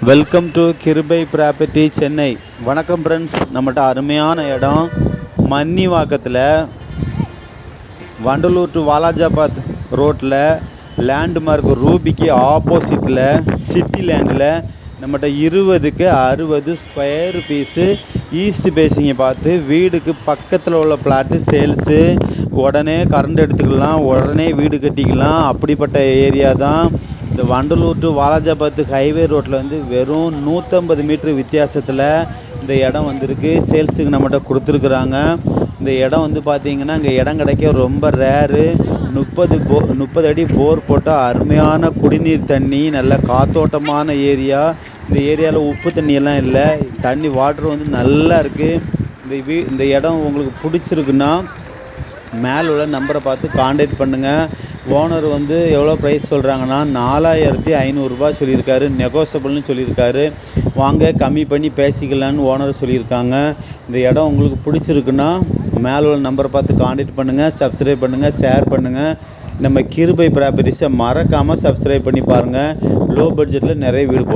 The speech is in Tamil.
வெல்கம் டு கிருபை ப்ராப்பர்ட்டி சென்னை. வணக்கம் ஃப்ரெண்ட்ஸ், நம்மகிட்ட அருமையான இடம் மன்னிவாக்கத்தில் வண்டலூர் டு வாலாஜாபாத் ரோட்டில் லேண்ட்மார்க் ரூபிக்கு ஆப்போசிட்டில் சிட்டி லேண்டில் நம்மகிட்ட 20க்கு 60 ஸ்கொயர் பீஸு ஈஸ்ட் பேசிங்கை பார்த்து வீடுக்கு பக்கத்தில் உள்ள பிளாட்டு சேல்ஸு. உடனே கரண்ட் எடுத்துக்கலாம், உடனே வீடு கட்டிக்கலாம். அப்படிப்பட்ட ஏரியா தான் இந்த வண்டலூர் டு வாலாஜாபாத் ஹைவே ரோட்டில் வந்து வெறும் 150 மீட்டர் வித்தியாசத்தில் இந்த இடம் வந்திருக்கு. சேல்ஸுக்கு நம்மகிட்ட கொடுத்துருக்குறாங்க. இந்த இடம் வந்து பார்த்திங்கன்னா இங்கே இடம் கிடைக்க ரொம்ப ரேரு. 30 அடி போர் போட்டால் அருமையான குடிநீர் தண்ணி, நல்ல காத்தோட்டமான ஏரியா. இந்த ஏரியாவில் உப்பு தண்ணியெல்லாம் இல்லை, தண்ணி வாட்டர் வந்து நல்லா இருக்குது. இந்த இடம் உங்களுக்கு பிடிச்சிருக்குன்னா மேலே உள்ள நம்பரை பார்த்து காண்டாக்ட் பண்ணுங்கள். ஓனர் வந்து எவ்வளோ ப்ரைஸ் சொல்கிறாங்கன்னா 4500 சொல்லியிருக்காரு. நெகோசபிள்னு சொல்லியிருக்காரு. வாங்க கம்மி பண்ணி பேசிக்கலான்னு ஓனர் சொல்லியிருக்காங்க. இந்த இடம் உங்களுக்கு பிடிச்சிருக்குன்னா மேலே உள்ள நம்பரை பார்த்து காண்டாக்ட் பண்ணுங்கள். சப்ஸ்கிரைப் பண்ணுங்கள், ஷேர் பண்ணுங்கள். நம்ம கிருபை ப்ராப்பர்ட்டிஸை மறக்காமல் சப்ஸ்கிரைப் பண்ணி பாருங்கள். லோ பட்ஜெட்டில் நிறைய வீடு போடுறோம்.